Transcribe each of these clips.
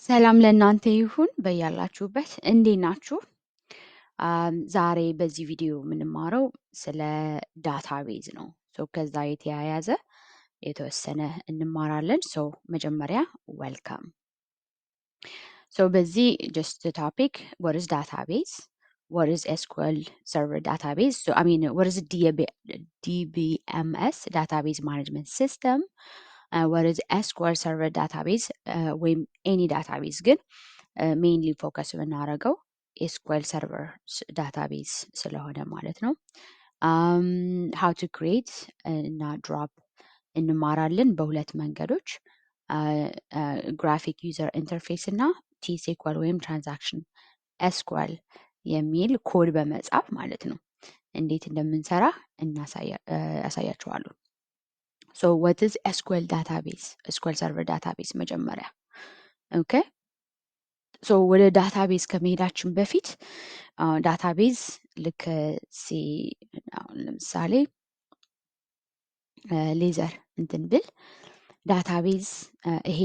ሰላም ለእናንተ ይሁን በያላችሁበት እንዴት ናችሁ? ዛሬ በዚህ ቪዲዮ የምንማረው ስለ ዳታቤዝ ነው። ከዛ የተያያዘ የተወሰነ እንማራለን። መጀመሪያ ዌልካም። በዚህ just the topic, what is database? What is SQL Server database? what is DBMS, database management system? What is SQL Server database? ወይም any database ግን ሜይንሊ ፎከስ የምናደርገው ኤስኩኤል ሰርቨር ዳታቤዝ ስለሆነ ማለት ነው። ሃው ቱ ክሬት እና ድሮፕ እንማራለን በሁለት መንገዶች፣ ግራፊክ ዩዘር ኢንተርፌስ እና ቲሴኳል ወይም ትራንዛክሽን ኤስኩኤል የሚል ኮድ በመጻፍ ማለት ነው እንዴት እንደምንሰራ ያሳያችኋለሁ። what is SQL database? SQL server database መጀመሪያ ኦኬ። ወደ ዳታቤዝ ከመሄዳችን በፊት ዳታቤዝ ልክ ለምሳሌ ሌዘር እንትን ብል ዳታቤዝ ይሄ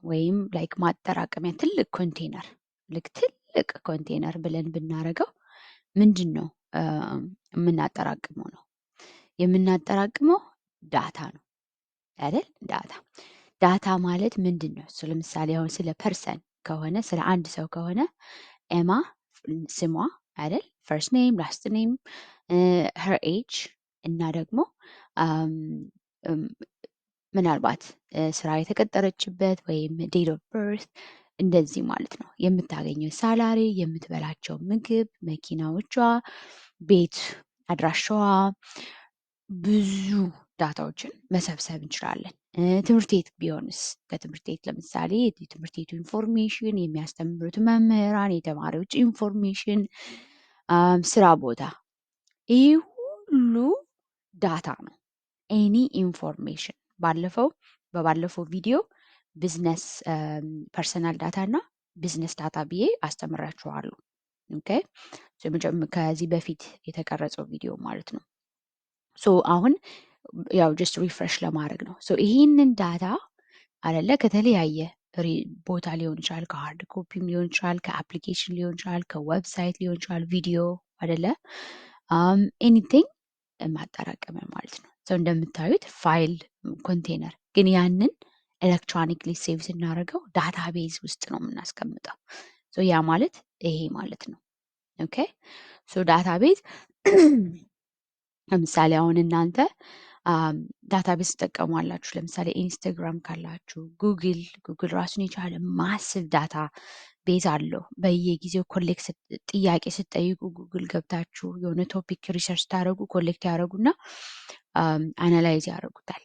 ወይም ላይክ ማጠራቀሚያ ትልቅ ኮንቴነር ልክ ትልቅ ኮንቴነር ብለን ብናረገው ምንድን ነው የምናጠራቅመው ነው የምናጠራቅመው ዳታ ነው አይደል? ዳታ ማለት ምንድን ነው? ለምሳሌ አሁን ስለ ፐርሰን ከሆነ ስለ አንድ ሰው ከሆነ ኤማ ስሟ አይደል? ፈርስት ኔም ላስት ኔም ሄር ኤጅ እና ደግሞ ምናልባት ስራ የተቀጠረችበት ወይም ዴት ኦፍ በርት እንደዚህ ማለት ነው። የምታገኘው ሳላሪ፣ የምትበላቸው ምግብ፣ መኪናዎቿ፣ ቤት አድራሻዋ፣ ብዙ ዳታዎችን መሰብሰብ እንችላለን። ትምህርት ቤት ቢሆንስ ከትምህርት ቤት ለምሳሌ የትምህርት ቤቱ ኢንፎርሜሽን፣ የሚያስተምሩት መምህራን፣ የተማሪዎች ኢንፎርሜሽን፣ ስራ ቦታ፣ ይህ ሁሉ ዳታ ነው። ኤኒ ኢንፎርሜሽን በባለፈው ቪዲዮ ቢዝነስ ፐርሰናል ዳታ እና ቢዝነስ ዳታ ብዬ አስተምራችኋለሁ። ኦኬ ከዚህ በፊት የተቀረጸው ቪዲዮ ማለት ነው። አሁን ያው ጀስት ሪፍሬሽ ለማድረግ ነው። ይህንን ዳታ አለ ከተለያየ ቦታ ሊሆን ይችላል፣ ከሃርድ ኮፒም ሊሆን ይችላል፣ ከአፕሊኬሽን ሊሆን ይችላል፣ ከዌብሳይት ሊሆን ይችላል፣ ቪዲዮ አይደለ ኤኒቲንግ ማጠራቀሚያ ማለት ነው። እንደምታዩት ፋይል ኮንቴነር ግን ያንን ኤሌክትሮኒክሊ ሴቭ ስናደርገው ዳታቤዝ ውስጥ ነው የምናስቀምጠው። ያ ማለት ይሄ ማለት ነው። ኦኬ ዳታቤዝ ለምሳሌ አሁን እናንተ ዳታቤዝ ትጠቀሟላችሁ። ለምሳሌ ኢንስታግራም ካላችሁ ጉግል ራሱን የቻለ ማስብ ዳታ ቤዝ አለው። በየጊዜው ኮሌክት ጥያቄ ስትጠይቁ ጉግል ገብታችሁ የሆነ ቶፒክ ሪሰርች ታደረጉ ኮሌክት ያደረጉና አናላይዝ ያደረጉታል።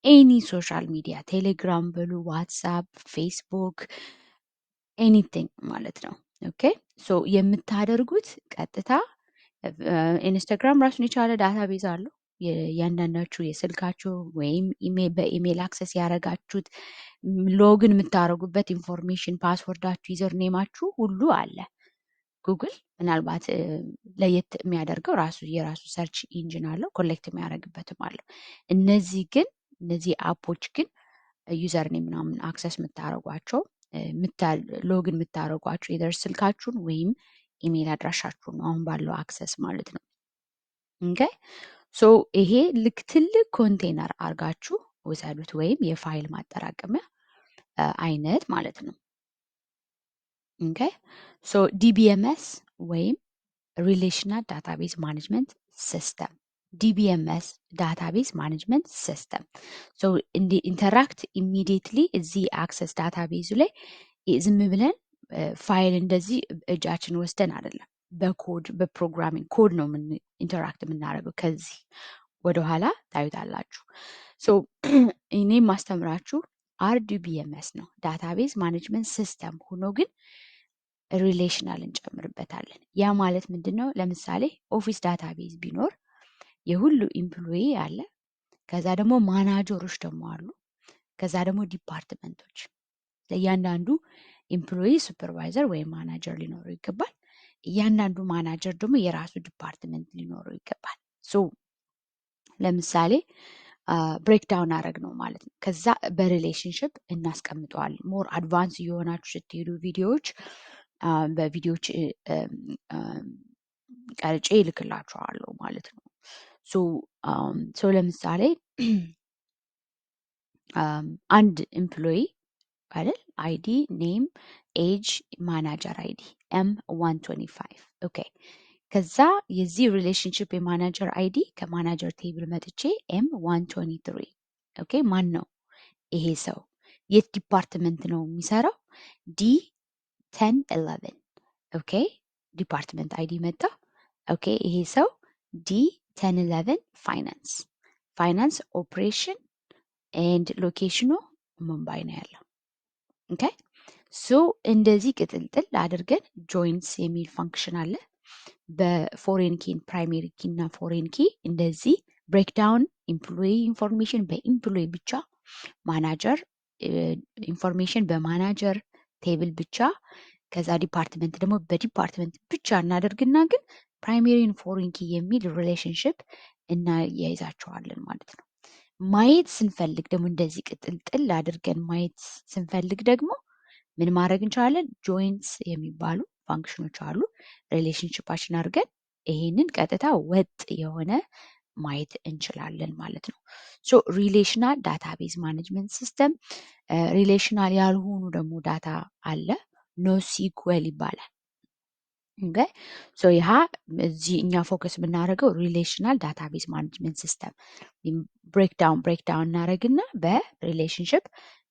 ኤኒ ሶሻል ሚዲያ ቴሌግራም በሉ ዋትሳፕ፣ ፌስቡክ ኤኒቲንግ ማለት ነው። ኦኬ የምታደርጉት ቀጥታ ኢንስታግራም ራሱን የቻለ ዳታቤዝ አለው። እያንዳንዳችሁ የስልካችሁ ወይም በኢሜይል አክሰስ ያደረጋችሁት ሎግን የምታደርጉበት ኢንፎርሜሽን ፓስወርዳችሁ፣ ዩዘር ኔማችሁ ሁሉ አለ። ጉግል ምናልባት ለየት የሚያደርገው የራሱ ሰርች ኢንጂን አለው፣ ኮሌክት የሚያደርግበትም አለው። እነዚህ አፖች ግን ዩዘር ኔም ምናምን አክሰስ የምታደርጓቸው ሎግን የምታደርጓቸው የደርስ ስልካችሁን ወይም ኢሜይል አድራሻችሁን ነው አሁን ባለው አክሰስ ማለት ነው። ኦኬ ይሄ ልክ ትልቅ ኮንቴነር አድርጋችሁ ውሰዱት ወይም የፋይል ማጠራቀሚያ አይነት ማለት ነው። ኦኬ ዲቢኤምኤስ ወይም ሪሌሽናል ዳታቤዝ ማኔጅመንት ሲስተም ዲቢኤምኤስ ዳታቤዝ ማኔጅመንት ሲስተም ኢንተራክት ኢሚዲየትሊ እዚህ አክሰስ ዳታቤዙ ላይ ዝም ብለን ፋይል እንደዚህ እጃችን ወስደን አይደለም፣ በኮድ በፕሮግራሚንግ ኮድ ነው ኢንተራክት የምናደርገው። ከዚህ ወደኋላ ታዩታላችሁ። እኔ ማስተምራችሁ አርዲቢኤምኤስ ነው፣ ዳታቤዝ ማኔጅመንት ሲስተም ሆኖ ግን ሪሌሽናል እንጨምርበታለን። ያ ማለት ምንድን ነው? ለምሳሌ ኦፊስ ዳታቤዝ ቢኖር የሁሉ ኢምፕሎይ አለ፣ ከዛ ደግሞ ማናጀሮች ደግሞ አሉ፣ ከዛ ደግሞ ዲፓርትመንቶች። ለእያንዳንዱ ኢምፕሎይ ሱፐርቫይዘር ወይም ማናጀር ሊኖረው ይገባል። እያንዳንዱ ማናጀር ደግሞ የራሱ ዲፓርትመንት ሊኖረው ይገባል። ለምሳሌ ብሬክዳውን አረግ ነው ማለት ነው። ከዛ በሪሌሽንሽፕ እናስቀምጠዋለን። ሞር አድቫንስ እየሆናችሁ ስትሄዱ ቪዲዮዎች በቪዲዮዎች ቀርጬ ይልክላችኋለሁ ማለት ነው። ሶ ለምሳሌ አንድ ኤምፕሎይ አይደል አይዲ ኔም ኤጅ ማናጀር አይዲ M125 ኦኬ። ከዛ የዚህ ሪሌሽንሽፕ የማናጀር አይዲ ከማናጀር ቴብል መጥቼ M123 ኦኬ። ማን ነው ይሄ ሰው? የት ዲፓርትመንት ነው የሚሰራው? D1011 ኦኬ። ዲፓርትመንት አይዲ መጣ። ኦኬ ይሄ ሰው D1011 ፋይናንስ ኦፕሬሽን ኤንድ ሎኬሽኑ ሙምባይ ነው ያለው። ኦኬ ሶ እንደዚህ ቅጥልጥል አድርገን ጆይንትስ የሚል ፋንክሽን አለ። በፎሬን ኪ ፕራይሜሪ ኪ እና ፎሬን ኪ እንደዚህ ብሬክዳውን ኢምፕሎይ ኢንፎርሜሽን በኢምፕሎይ ብቻ፣ ማናጀር ኢንፎርሜሽን በማናጀር ቴብል ብቻ፣ ከዛ ዲፓርትመንት ደግሞ በዲፓርትመንት ብቻ እናደርግና ግን ፕራይሜሪን ፎሬን ኪ የሚል ሪሌሽንሽፕ እናያይዛቸዋለን ማለት ነው። ማየት ስንፈልግ ደግሞ እንደዚህ ቅጥልጥል አድርገን ማየት ስንፈልግ ደግሞ ምን ማድረግ እንችላለን? ጆይንትስ የሚባሉ ፋንክሽኖች አሉ። ሪሌሽንሽፓችን አድርገን ይሄንን ቀጥታ ወጥ የሆነ ማየት እንችላለን ማለት ነው። ሶ ሪሌሽናል ዳታቤዝ ማኔጅመንት ሲስተም። ሪሌሽናል ያልሆኑ ደግሞ ዳታ አለ። ኖሲኩዌል ይባላል። ኦኬ ሶ ይሃ እዚህ እኛ ፎከስ የምናደርገው ሪሌሽናል ዳታቤዝ ማኔጅመንት ሲስተም ብሬክዳውን እናደርግና በሪሌሽንሽፕ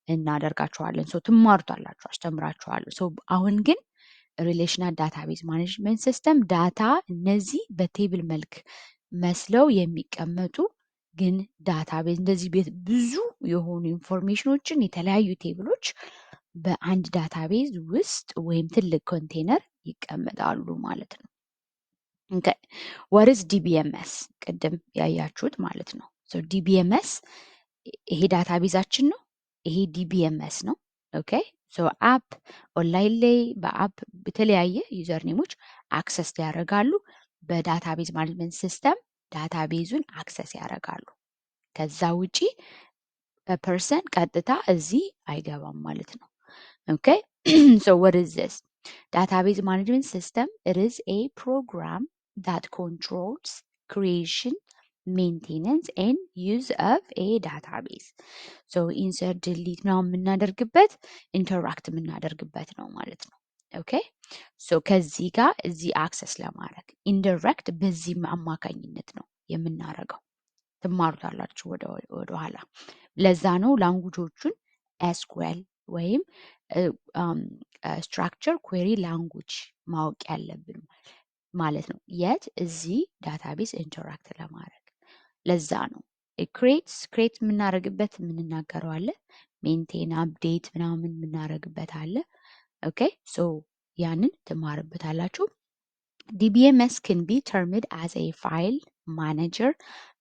እናደርጋቸዋለን። ሶ ትማሩታላችሁ፣ አስተምራችኋለሁ። ሶ አሁን ግን ሪሌሽናል ዳታቤዝ ማኔጅመንት ሲስተም ዳታ እነዚህ በቴብል መልክ መስለው የሚቀመጡ ግን ዳታቤዝ እንደዚህ ብዙ የሆኑ ኢንፎርሜሽኖችን የተለያዩ ቴብሎች በአንድ ዳታቤዝ ውስጥ ወይም ትልቅ ኮንቴነር ይቀመጣሉ ማለት ነው። ኦኬ ወርዝ ዲቢኤምኤስ ቅድም ያያችሁት ማለት ነው። ሶ ዲቢኤምኤስ ይሄ ዳታቤዛችን ነው። ይሄ ዲቢኤምኤስ ነው። ኦኬ ሶ አፕ ኦንላይን ላይ በአፕ በተለያየ ዩዘር ኔሞች አክሰስ ያደርጋሉ። በዳታቤዝ ማኔጅመንት ሲስተም ዳታቤዙን አክሰስ ያደርጋሉ። ከዛ ውጪ ፐርሰን ቀጥታ እዚህ አይገባም ማለት ነው። ኦኬ ሶ what is this? Database management system, it is a program that controls creation, maintenance and use of a database. So insert delete ነው የምናደርግበት፣ ኢንተራክት የምናደርግበት ነው ማለት ነው። ኦኬ ሶ ከዚህ ጋር እዚህ አክሰስ ለማድረግ ኢንዳይሬክት በዚህ አማካኝነት ነው የምናደርገው። ትማሩታላችሁ ወደ ኋላ። ለዛ ነው ላንጉጆቹን ኤስኩኤል ወይም ስትራክቸር ኩዌሪ ላንጉጅ ማወቅ ያለብን ማለት ነው። የት እዚህ ዳታቤዝ ኢንተራክት ለማድረግ ለዛ ነው ክሬት የምናደርግበት የምንናገረው አለ። ሜንቴን አፕዴት ምናምን የምናደርግበት አለ። ኦኬ ሶ ያንን ትማርበታላችሁ። DBMS can be termed as a file manager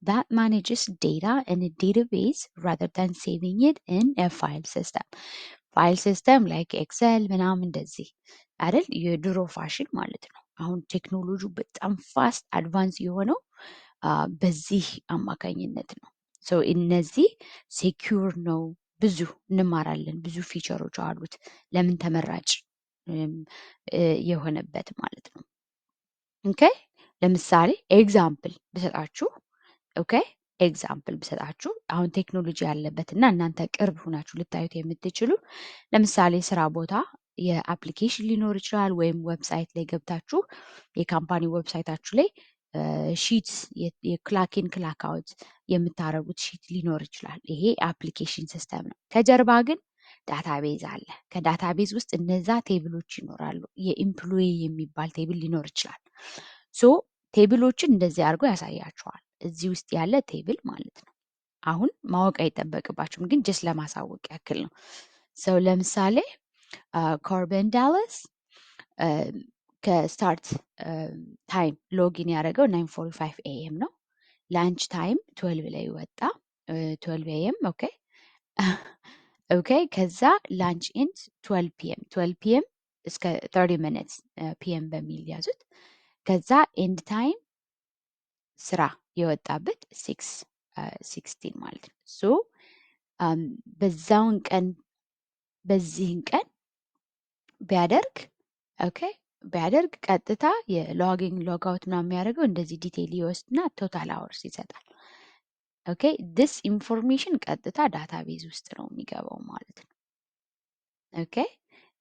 that manages data in a database rather than saving it in a file system. ፋይል ሲስተም ላይክ ኤክሰል ምናምን እንደዚህ አይደል? የድሮ ፋሽን ማለት ነው። አሁን ቴክኖሎጂ በጣም ፋስት አድቫንስ የሆነው በዚህ አማካኝነት ነው። ሶ እነዚህ ሴኪዩር ነው። ብዙ እንማራለን። ብዙ ፊቸሮች አሉት። ለምን ተመራጭ የሆነበት ማለት ነው። ኦኬ ለምሳሌ ኤግዛምፕል ብሰጣችሁ ኦኬ ኤግዛምፕል ብሰጣችሁ አሁን ቴክኖሎጂ ያለበት እና እናንተ ቅርብ ሆናችሁ ልታዩት የምትችሉ ለምሳሌ ስራ ቦታ የአፕሊኬሽን ሊኖር ይችላል። ወይም ዌብሳይት ላይ ገብታችሁ የካምፓኒ ዌብሳይታችሁ ላይ ሺትስ የክላኪን ክላክ አውት የምታደርጉት ሺት ሊኖር ይችላል። ይሄ አፕሊኬሽን ሲስተም ነው። ከጀርባ ግን ዳታቤዝ አለ። ከዳታቤዝ ውስጥ እነዛ ቴብሎች ይኖራሉ። የኢምፕሎይ የሚባል ቴብል ሊኖር ይችላል። ሶ ቴብሎችን እንደዚህ አድርጎ ያሳያቸዋል። እዚህ ውስጥ ያለ ቴብል ማለት ነው። አሁን ማወቅ አይጠበቅባችሁም፣ ግን ጀስት ለማሳወቅ ያክል ነው። ሰው ለምሳሌ ኮርበን ዳላስ ከስታርት ታይም ሎጊን ያደረገው 9:45 ኤኤም ነው። ላንች ታይም 12 ላይ ወጣ 12 ኤኤም ኦኬ ኦኬ። ከዛ ላንች ኢንድ 12 ፒኤም 12 ፒኤም እስከ 30 ሚኒትስ ፒኤም በሚል ያዙት። ከዛ ኤንድ ታይም ስራ የወጣበት 6 16 ማለት ነው። ሶ በዛውን ቀን በዚህን ቀን ቢያደርግ ኦኬ ቢያደርግ ቀጥታ የሎጊን ሎጋውት ምናምን የሚያደርገው እንደዚህ ዲቴይል ይወስድና ቶታል አወርስ ይሰጣል። ኦኬ ዲስ ኢንፎርሜሽን ቀጥታ ዳታቤዝ ውስጥ ነው የሚገባው ማለት ነው። ኦኬ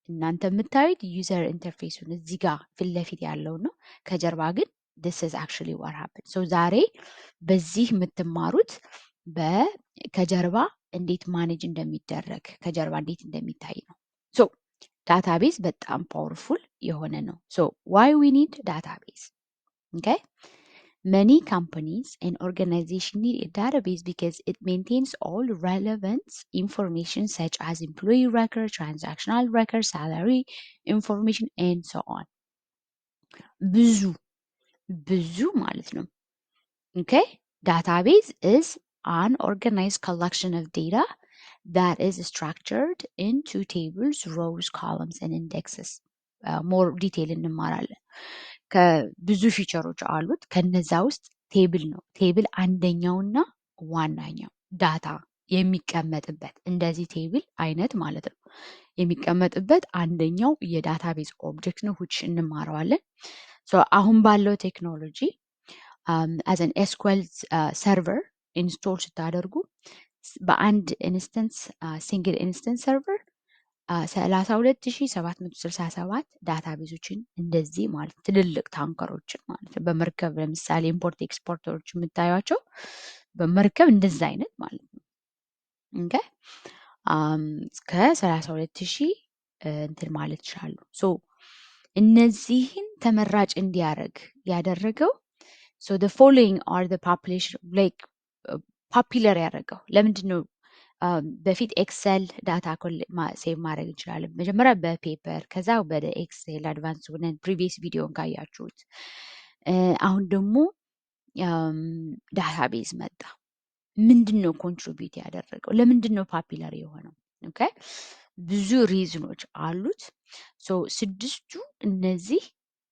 እናንተ የምታዩት ዩዘር ኢንተርፌሱን እዚህ ጋር ፊት ለፊት ያለው ነው። ከጀርባ ግን this is actually what happened. so ዛሬ በዚህ የምትማሩት ከጀርባ እንዴት ማኔጅ እንደሚደረግ ከጀርባ እንዴት እንደሚታይ ነው። ሶ ዳታቤዝ በጣም ፓወርፉል የሆነ ነው። ሶ why we need database? Okay, many companies and organizations need a database because it maintains all relevant information such as employee record, transactional record, salary information and so on. ብዙ ማለት ነው። Okay, database is an organized collection of data that is structured into tables, rows, columns and indexes. ሞር ዲቴይል እንማራለን። ከብዙ ፊቸሮች አሉት። ከነዛ ውስጥ ቴብል ነው። ቴብል አንደኛውና ዋናኛው ዳታ የሚቀመጥበት እንደዚህ ቴብል አይነት ማለት ነው የሚቀመጥበት አንደኛው የዳታቤዝ ኦብጀክት ነው which እንማረዋለን። አሁን ባለው ቴክኖሎጂ as an SQL ሰርቨር ኢንስቶል ስታደርጉ በአንድ ኢንስተንስ ሲንግል ኢንስተንስ ሰርቨር 32767 ዳታቤዞችን እንደዚህ ማለት ትልልቅ ታንከሮችን ማለት ነው። በመርከብ ለምሳሌ ኢምፖርት ኤክስፖርተሮች የምታዩቸው በመርከብ እንደዛ አይነት ማለት ነው። ኦኬ እስከ 32000 እንትን ማለት ይችላሉ። ሶ እነዚህን ተመራጭ እንዲያደርግ ያደረገው so the following are the population like ፖፑለር ያደረገው ለምንድን ነው? በፊት ኤክሰል ዳታ ሴቭ ማድረግ እንችላለን። መጀመሪያ በፔፐር ከዛ ወደ ኤክሴል አድቫንስ ሆነን ፕሪቪየስ ቪዲዮን ካያችሁት አሁን ደግሞ ዳታቤዝ መጣ። ምንድን ነው ኮንትሪቢዩት ያደረገው? ለምንድን ነው ፖፑለር የሆነው? ኦኬ ብዙ ሪዝኖች አሉት። ሶ ስድስቱ እነዚህ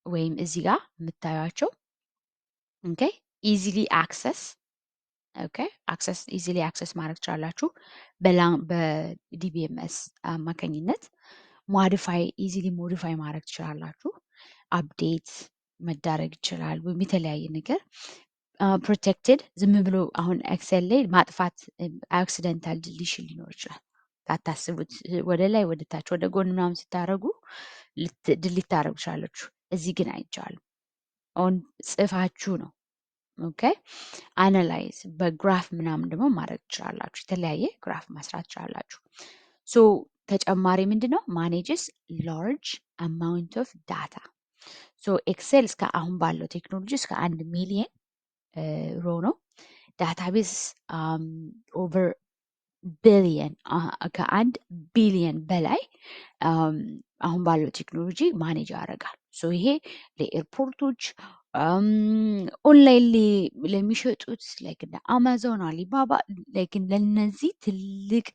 ወይም እዚህ ጋር የምታዩቸው ኦኬ ኢዚሊ አክሰስ ኦኬ አክሰስ ኢዚሊ አክሰስ ማድረግ ትችላላችሁ በዲቢኤምኤስ አማካኝነት ሞዲፋይ ኢዚሊ ሞዲፋይ ማድረግ ትችላላችሁ። አፕዴት መዳረግ ይችላል ወይም የተለያየ ነገር ፕሮቴክትድ ዝም ብሎ አሁን ኤክሴል ላይ ማጥፋት አክሲደንታል ዲሊሽን ሊኖር ይችላል። ታታስቡት ወደ ላይ ወደ ታች ወደ ጎን ምናምን ስታደርጉ ድሊት ታደርጉ ትችላላችሁ። እዚህ ግን አይቻልም። ኦን ጽፋችሁ ነው። ኦኬ አናላይዝ በግራፍ ምናምን ደግሞ ማድረግ ትችላላችሁ። የተለያየ ግራፍ መስራት ትችላላችሁ። ሶ ተጨማሪ ምንድነው ማኔጅስ ላርጅ አማውንት ኦፍ ዳታ። ሶ ኤክሴል እስከ አሁን ባለው ቴክኖሎጂ እስከ 1 ሚሊየን ሮ ነው። ዳታቤዝ ኦቨር ቢሊየን ከ1 ቢሊየን በላይ አሁን ባለው ቴክኖሎጂ ማኔጅ ያደርጋል። ሶ ይሄ ለኤርፖርቶች ኦንላይን ለሚሸጡት ላይክ እንደ አማዞን፣ አሊባባ ላይክ ለነዚህ ትልቅ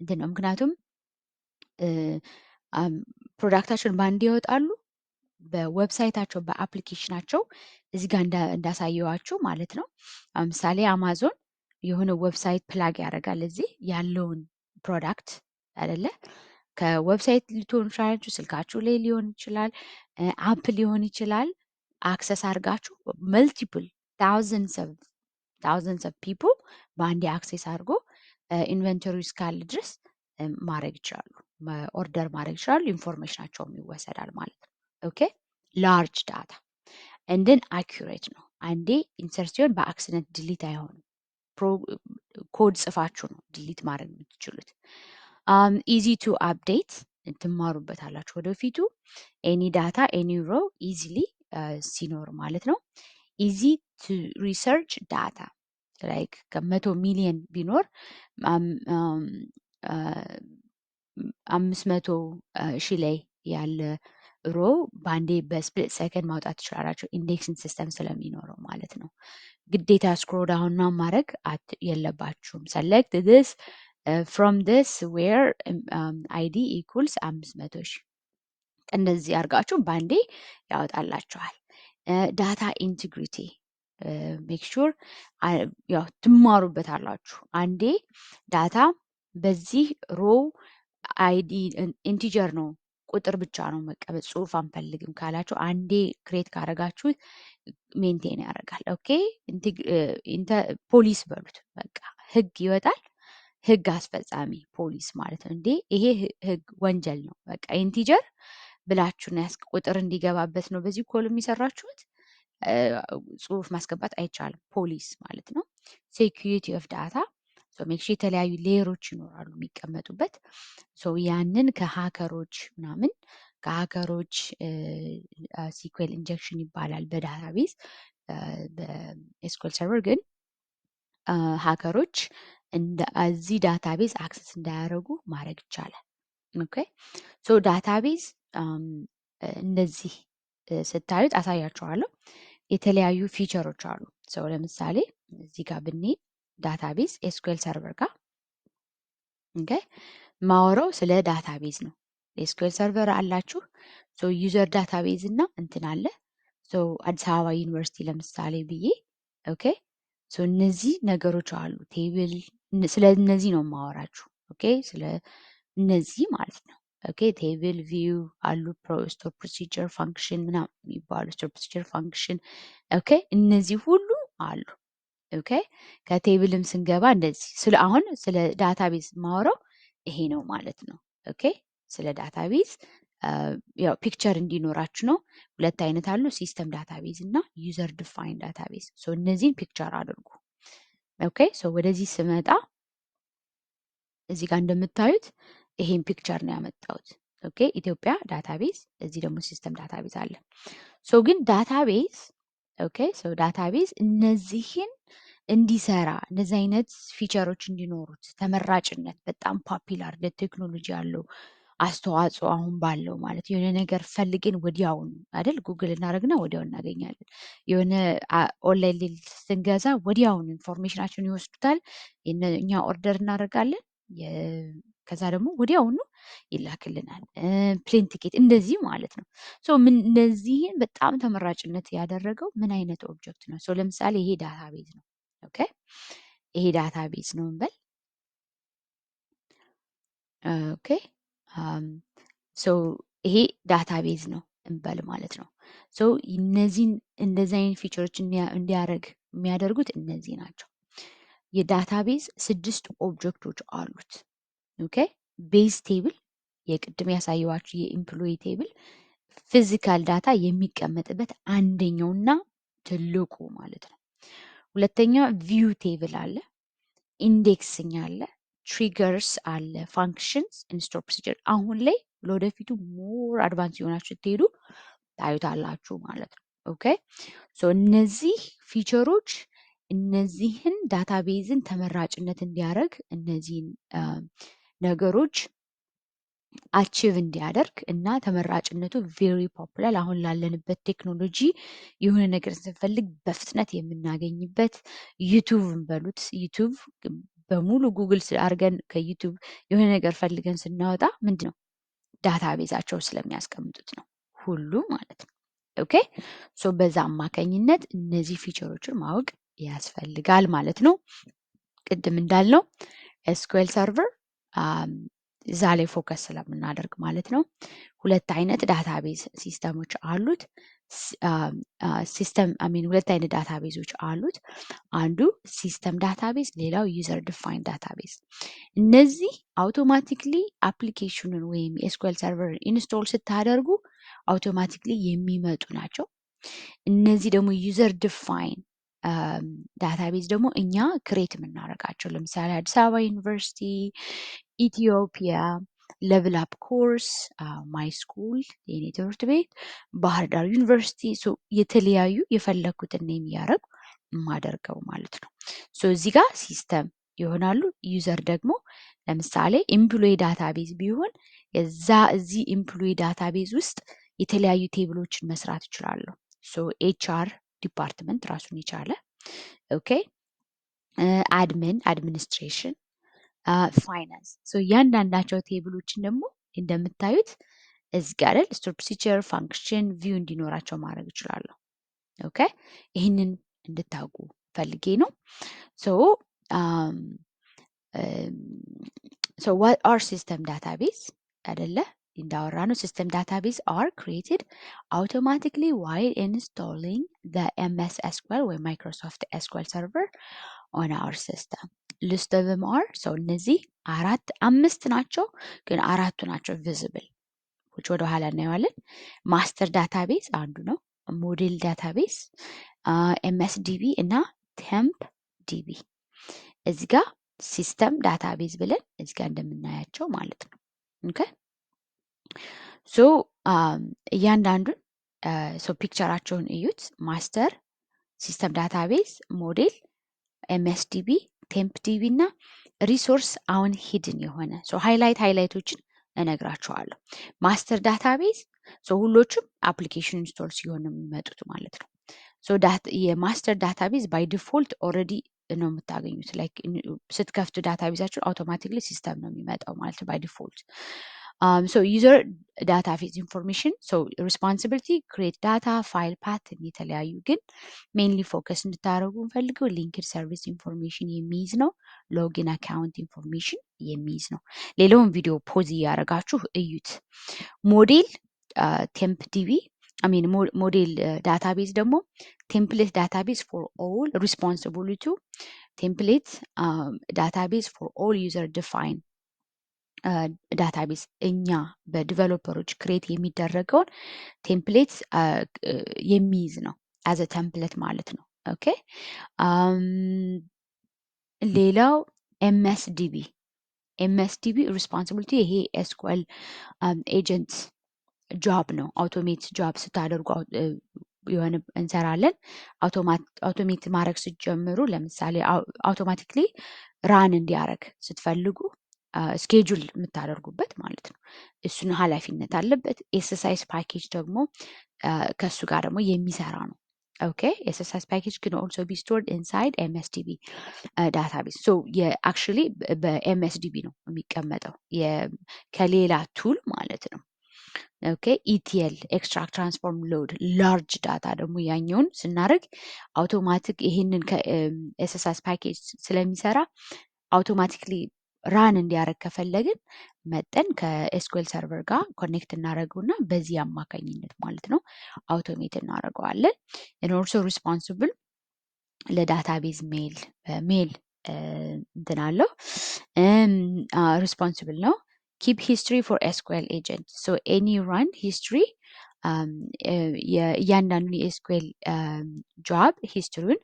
እንትን ነው። ምክንያቱም ፕሮዳክታቸውን በአንድ ያወጣሉ በዌብሳይታቸው በአፕሊኬሽናቸው እዚህ ጋር እንዳሳየዋችሁ ማለት ነው። ለምሳሌ አማዞን የሆነ ዌብሳይት ፕላግ ያደርጋል እዚህ ያለውን ፕሮዳክት አይደለ ከዌብሳይት ልትሆን ይችላላችሁ፣ ስልካችሁ ላይ ሊሆን ይችላል፣ አፕ ሊሆን ይችላል። አክሰስ አድርጋችሁ መልቲፕል ታውዘንድስ ኦፍ ፒፕል በአንዴ አክሴስ አድርጎ ኢንቨንቶሪ እስካለ ድረስ ማድረግ ይችላሉ፣ ኦርደር ማድረግ ይችላሉ። ኢንፎርሜሽናቸውም ይወሰዳል ማለት ነው። ኦኬ ላርጅ ዳታ እንደን አኪሬት ነው። አንዴ ኢንሰርት ሲሆን በአክሲደንት ድሊት አይሆንም። ኮድ ጽፋችሁ ነው ድሊት ማድረግ የምትችሉት። ኢዚ ቱ አፕዴት ትማሩበታላችሁ ወደፊቱ። ኤኒ ዳታ ኤኒ ሮ ኢዚሊ ሲኖር ማለት ነው። ኢዚ ቱ ሪሰርች ዳታ ላይክ ከ100 ሚሊዮን ቢኖር 500 ሺህ ላይ ያለ ሮ በአንዴ በስፕሊት ሰከንድ ማውጣት ትችላላችሁ። ኢንዴክሲንግ ሲስተም ስለሚኖረው ማለት ነው። ግዴታ ስክሮል ዳውን ማድረግ የለባችሁም። ሰሌክት ዲስ ፍሮም ዲስ ዌር አይዲ ኢኩልስ 500 ሺህ እንደዚህ አድርጋችሁ በአንዴ ያወጣላችኋል። ዳታ ኢንቴግሪቲ ሜክ ሹር ያው ትማሩበታላችሁ። አንዴ ዳታ በዚህ ሮ አይዲ ኢንቲጀር ነው ቁጥር ብቻ ነው መቀበል ጽሁፍ አንፈልግም ካላችሁ አንዴ ክሬት ካረጋችሁት ሜንቴን ያደርጋል። ኦኬ ፖሊስ በሉት በቃ ህግ ይወጣል። ህግ አስፈጻሚ ፖሊስ ማለት ነው። እንዴ ይሄ ህግ ወንጀል ነው። በቃ ኢንቲጀር ብላችሁና ቁጥር እንዲገባበት ነው በዚህ ኮሎም የሰራችሁት። ጽሁፍ ማስገባት አይቻልም። ፖሊስ ማለት ነው። ሴኪሪቲ ኦፍ ዳታ ሜክሽ የተለያዩ ሌየሮች ይኖራሉ የሚቀመጡበት። ያንን ከሀከሮች ምናምን ከሀከሮች ሲኩዌል ኢንጀክሽን ይባላል በዳታቤዝ በኤስኩዌል ሰርቨር ግን ሀከሮች እዚህ ዳታቤዝ አክሰስ እንዳያደርጉ ማድረግ ይቻላል። ኦኬ ዳታቤዝ እንደዚህ ስታዩት አሳያችኋለሁ። የተለያዩ ፊቸሮች አሉ። ለምሳሌ እዚህ ጋር ብንሄድ ዳታቤዝ ኤስኩዌል ሰርቨር ጋር ማወራው ስለ ዳታቤዝ ነው። ኤስኩዌል ሰርቨር አላችሁ። ዩዘር ዳታቤዝ እና እንትን አለ። አዲስ አበባ ዩኒቨርሲቲ ለምሳሌ ብዬ ኦኬ እነዚህ ነገሮች አሉ። ቴብል ስለ እነዚህ ነው ማወራችሁ። ኦኬ ስለ እነዚህ ማለት ነው። ኦኬ ቴብል ቪው አሉ። ስቶር ፕሮሲጀር ፋንክሽን ምናምን የሚባሉ ስቶር ፕሮሲጀር ፋንክሽን ኦኬ እነዚህ ሁሉ አሉ። ኦኬ ከቴብልም ስንገባ እንደዚህ አሁን ስለ ዳታቤዝ ማወራው ይሄ ነው ማለት ነው። ኦኬ ስለ ዳታቤዝ ያው ፒክቸር እንዲኖራችሁ ነው። ሁለት አይነት አሉ፣ ሲስተም ዳታቤዝ እና ዩዘር ዲፋይን ዳታቤዝ። እነዚህን ፒክቸር አድርጉ። ኦኬ ወደዚህ ስመጣ እዚህ ጋር እንደምታዩት ይሄን ፒክቸር ነው ያመጣሁት። ኦኬ ኢትዮጵያ ዳታቤዝ፣ እዚህ ደግሞ ሲስተም ዳታቤዝ አለ። ግን ዳታቤዝ ኦኬ ዳታቤዝ እነዚህን እንዲሰራ እንደዚህ አይነት ፊቸሮች እንዲኖሩት ተመራጭነት በጣም ፖፒላር ለቴክኖሎጂ ያለው አስተዋጽኦ አሁን ባለው ማለት የሆነ ነገር ፈልገን ወዲያውን አይደል ጉግል እናደርግና ወዲያው እናገኛለን። የሆነ ኦንላይን ላይ ስንገዛ ወዲያውን ኢንፎርሜሽናቸውን ይወስዱታል። እኛ ኦርደር እናደርጋለን። ከዛ ደግሞ ወዲያውኑ ይላክልናል። ፕሌን ቲኬት እንደዚህ ማለት ነው። እነዚህን በጣም ተመራጭነት ያደረገው ምን አይነት ኦብጀክት ነው? ለምሳሌ ይሄ ዳታቤዝ ነው። ኦኬ ይሄ ዳታቤዝ ነው እንበል። ኦኬ ይሄ ዳታቤዝ ነው እንበል ማለት ነው። እነዚህን እንደዚህ አይነት ፊቸሮች እንዲያደርግ የሚያደርጉት እነዚህ ናቸው። የዳታቤዝ 6 ኦብጀክቶች አሉት። ኦኬ ቤዝ ቴብል የቅድም ያሳየዋችሁ የኢምፕሎይ ቴብል ፊዚካል ዳታ የሚቀመጥበት አንደኛውና ትልቁ ማለት ነው። ሁለተኛ ቪው ቴብል አለ፣ ኢንዴክስኝ አለ፣ ትሪገርስ አለ፣ ፋንክሽንስ ኢንስቶር ፕሮሲጀር። አሁን ላይ ለወደፊቱ ሞር አድቫንስ የሆናችሁ ትሄዱ ታዩታላችሁ ማለት ነው። ኦኬ እነዚህ ፊቸሮች እነዚህን ዳታቤዝን ተመራጭነት እንዲያደርግ እነዚህን ነገሮች አቺቭ እንዲያደርግ እና ተመራጭነቱ ቬሪ ፖፑላር አሁን ላለንበት ቴክኖሎጂ የሆነ ነገር ስንፈልግ በፍጥነት የምናገኝበት ዩቱብ በሉት ዩቱብ በሙሉ ጉግል አድርገን ከዩቱብ የሆነ ነገር ፈልገን ስናወጣ ምንድን ነው ዳታቤዛቸው ስለሚያስቀምጡት ነው ሁሉ ማለት ነው። ኦኬ በዛ አማካኝነት እነዚህ ፊቸሮችን ማወቅ ያስፈልጋል ማለት ነው። ቅድም እንዳልነው ኤስኩኤል ሰርቨር እዛ ላይ ፎከስ ስለምናደርግ ማለት ነው። ሁለት አይነት ዳታቤዝ ሲስተሞች አሉት። ሁለት አይነት ዳታቤዞች አሉት። አንዱ ሲስተም ዳታቤዝ፣ ሌላው ዩዘር ዲፋይን ዳታቤዝ። እነዚህ አውቶማቲክሊ አፕሊኬሽኑን ወይም የኤስኩኤል ሰርቨር ኢንስቶል ስታደርጉ አውቶማቲክሊ የሚመጡ ናቸው። እነዚህ ደግሞ ዩዘር ዲፋይን ዳታቤዝ ደግሞ እኛ ክሬት የምናደርጋቸው ለምሳሌ አዲስ አበባ ዩኒቨርሲቲ፣ ኢትዮጵያ፣ ሌቭል አፕ ኮርስ፣ ማይ ስኩል የኔ ትምህርት ቤት፣ ባህር ዳር ዩኒቨርሲቲ የተለያዩ የፈለግኩትን የሚያደርግ የማደርገው ማለት ነው። እዚህ ጋር ሲስተም ይሆናሉ። ዩዘር ደግሞ ለምሳሌ ኤምፕሎይ ዳታቤዝ ቢሆን እዚህ ኤምፕሎይ ዳታቤዝ ውስጥ የተለያዩ ቴብሎችን መስራት እችላለሁ። ኤችአር ዲፓርትመንት ራሱን የቻለ ኦኬ፣ አድሚኒስትሬሽን፣ ፋይናንስ እያንዳንዳቸው ቴብሎችን ደግሞ እንደምታዩት እዚህ ጋር ስቶር ፕሮሲጀር ፋንክሽን ቪው እንዲኖራቸው ማድረግ እችላለሁ። ኦኬ ይህንን እንድታውቁ ፈልጌ ነው። ሶ what are system database አይደለ? እንዳወራ ነው system database are created automatically while installing the MS SQL ወይ Microsoft SQL Server on our system. list of them are እነዚህ አምስት ናቸው፣ ግን አራቱ ናቸው visible which ወደ ኋላ እናየዋለን። ማስተር ዳታቤዝ አንዱ ነው። ሞዴል ዳታቤዝ፣ ኤምኤስዲቢ እና ቴምፕ ዲቢ። እዚህ ጋር ሲስተም ዳታቤዝ ብለን እዚህ ጋር እንደምናያቸው ማለት ነው። ኦኬ ሶ እያንዳንዱን ፒክቸራቸውን እዩት። ማስተር፣ ሲስተም ዳታቤዝ፣ ሞዴል፣ ኤምኤስዲቢ፣ ቴምፕ ዲቢ እና ሪሶርስ አሁን ሂድን የሆነ ሃይላይቶችን እነግራቸዋለሁ። ማስተር ዳታቤዝ ሁሎቹም አፕሊኬሽን ኢንስቶል ሲሆን ነው የሚመጡት ማለት ነው። የማስተር ዳታቤዝ ባይ ዲፎልት ኦልሬዲ ነው የምታገኙት። ላይክ ስትከፍቱ ዳታቤዛችሁን አውቶማቲክሊ ሲስተም ነው የሚመጣው ማለት ነው ባይ ዲፎልት። ዩዘር ዳታቤዝ ኢንፎርሜሽን ሪስፖንሲቢሊቲ ክሬት ዳታ ፋይል ፓት የተለያዩ ግን ሜንሊ ፎከስ እንድታደርጉ እንፈልገው ሊንክድ ሰርቪስ ኢንፎርሜሽን የሚይዝ ነው። ሎጊን አካውንት ኢንፎርሜሽን የሚይዝ ነው። ሌላውን ቪዲዮ ፖዝ እያደረጋችሁ እዩት። ሞዴል ቴምፕ ዲቢ ሚን ሞዴል ዳታቤዝ ደግሞ ቴምፕሌት ዳታቤዝ ፎር ኦል ሪስፖንሲቢሊቲ ቴምፕሌት ዳታቤዝ ፎር ኦል ዩዘር ዲፋይን ዳታቤዝ እኛ በዲቨሎፐሮች ክሬት የሚደረገውን ቴምፕሌት የሚይዝ ነው። አዘ ቴምፕሌት ማለት ነው። ኦኬ ሌላው ኤምኤስዲቢ ሪስፖንሲቢሊቲ ይሄ ኤስኩኤል ኤጀንት ጆብ ነው። አውቶሜት ጆብ ስታደርጉ የሆነ እንሰራለን። አውቶሜት ማድረግ ስትጀምሩ ለምሳሌ አውቶማቲክሊ ራን እንዲያደርግ ስትፈልጉ ስኬጁል የምታደርጉበት ማለት ነው። እሱን ኃላፊነት አለበት። ኤክሰርሳይዝ ፓኬጅ ደግሞ ከእሱ ጋር ደግሞ የሚሰራ ነው። ኦኬ ኤክሰርሳይዝ ፓኬጅ ግን ኦልሶ ቢ ስቶርድ ኢንሳይድ ኤምኤስዲቢ ዳታቤዝ። አክቹዋሊ በኤምኤስዲቢ ነው የሚቀመጠው ከሌላ ቱል ማለት ነው። ኦኬ ኢቲኤል ኤክስትራክት ትራንስፎርም ሎድ ላርጅ ዳታ ደግሞ ያኛውን ስናደርግ አውቶማቲክ ይሄንን ከኤስኤስኤስ ፓኬጅ ስለሚሰራ አውቶማቲክሊ ራን እንዲያደርግ ከፈለግን መጠን ከኤስኩኤል ሰርቨር ጋር ኮኔክት እናደርገውና በዚህ አማካኝነት ማለት ነው አውቶሜት እናደርገዋለን። ኦልሶ ሪስፖንሲብል ለዳታቤዝ ሜል እንትን አለው ሪስፖንሲብል ነው። ኪፕ ሂስትሪ ፎር ኤስኩኤል ኤጀንት ኤኒ ራን ሂስትሪ እያንዳንዱን የኤስኩኤል ጆብ ሂስትሪውን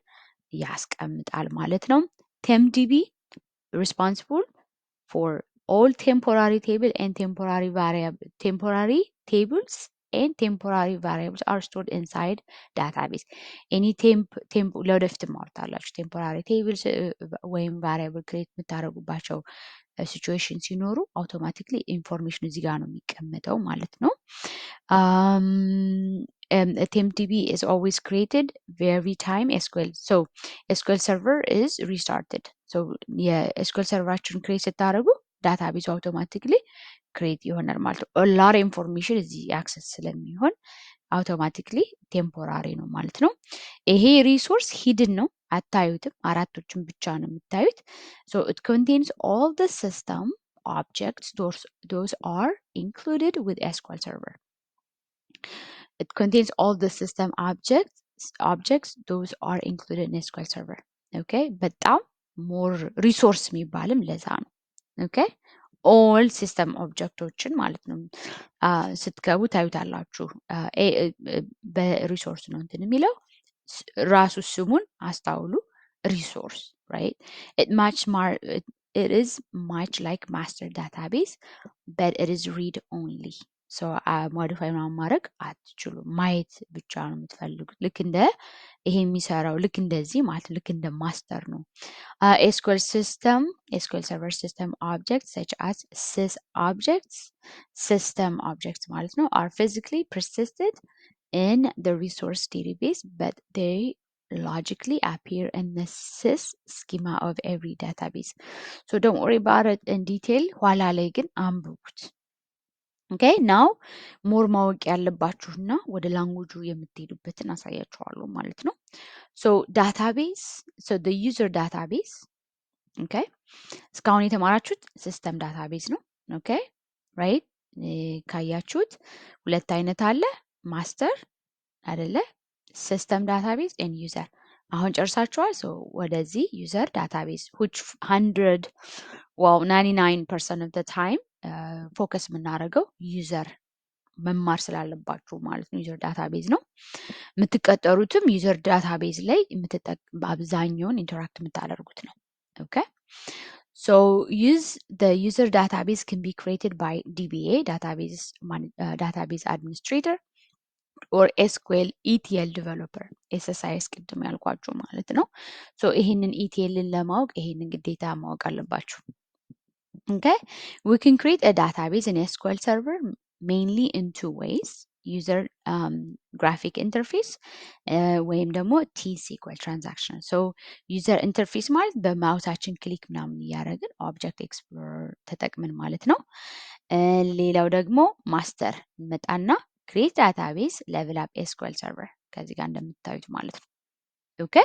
ያስቀምጣል ማለት ነው። ቴምዲቢ ሪስፖንሲብል ፎር ኦል ቴምፖራሪ ቴብል ኤንድ ቴምፖራሪ ቴብልስ and temporary variables are stored inside database. any ለወደፊት ማውርታላችሁ ቴምፖራሪ ቴብልስ ወይም ቫሪያብል ክሬት የምታደርጉባቸው ሲቹዌሽን ሲኖሩ አውቶማቲክሊ ኢንፎርሜሽን እዚህ ጋር ነው የሚቀመጠው ማለት ነው። TempDB is always created every time SQL server is restarted. የኤስኩኤል ሰርቨራችሁን ክሬት ስታደርጉ ዳታቤዙ አውቶማቲክሊ ክሬት ይሆናል ማለት ነው። ላር ኢንፎርሜሽን እዚህ አክሰስ ስለሚሆን አውቶማቲክሊ ቴምፖራሪ ነው ማለት ነው። ይሄ ሪሶርስ ሂድን ነው፣ አታዩትም። አራቶችን ብቻ ነው የምታዩት። it contains all the system objects those are included with SQL Server. It contains all the system objects those are included in SQL Server. okay በጣም ሞር ሪሶርስ የሚባልም ለዛ ነው። ኦኬ ኦል ሲስተም ኦብጀክቶችን ማለት ነው ስትገቡ ታዩታላችሁ። በሪሶርስ ነው እንትን የሚለው ራሱ ስሙን አስታውሉ። ሪሶርስ right it is much like master database but it is read only. ሞዲፋይ ምናምን ማድረግ አትችሉም። ማየት ብቻ ነው የምትፈልጉት። ልክ እንደ ይሄ የሚሰራው ልክ እንደዚህ ማለት ልክ እንደ ማስተር ነው። SQL server system objects such as sys objects system objects ማለት ነው are physically persisted in the resource database but they logically appear in the sys schema of every database. don't worry about it in detail. ኋላ ላይ ግን አንብቡት ኦኬ ናው ሞር ማወቅ ያለባችሁና ወደ ላንጉጁ የምትሄዱበትን አሳያችኋለሁ ማለት ነው። ሶ ዳታቤዝ ሶ ዩዘር ዳታቤዝ ኦኬ እስካሁን የተማራችሁት ሲስተም ዳታቤዝ ነው። ኦኬ ራይት ካያችሁት ሁለት አይነት አለ ማስተር አይደለ ሲስተም ዳታቤዝ ኤንድ ዩዘር አሁን ጨርሳችኋል። ሶ ወደዚህ ዩዘር ዳታቤዝ which 100 well 99% of the time ፎከስ የምናደርገው ዩዘር መማር ስላለባችሁ ማለት ነው። ዩዘር ዳታቤዝ ነው የምትቀጠሩትም ዩዘር ዳታቤዝ ላይ በአብዛኛውን ኢንተራክት የምታደርጉት ነው። ኦኬ so use the user database can be created by DBA database administrator or SQL ETL developer SSIS ቅድም ያልኳችሁ ማለት ነው። ሶ ይሄንን ኢቲኤልን ለማወቅ ይሄንን ግዴታ ማወቅ አለባችሁ። Okay, we can create a database in SQL Server mainly in two ways. User graphic interface ወይም ደግሞ T-SQL transaction. So user interface ማለት በማውሳችን ክሊክ ምናምን እያደረግን ኦብጀክት ኤክስፕሎረር ተጠቅመን ማለት ነው። ሌላው ደግሞ ማስተር እንመጣና ክሬት ዳታቤዝ ሌቭል አፕ ኤስኩኤል ሰርቨር ከዚህ ጋር እንደምታዩት ማለት ነው። ኦኬ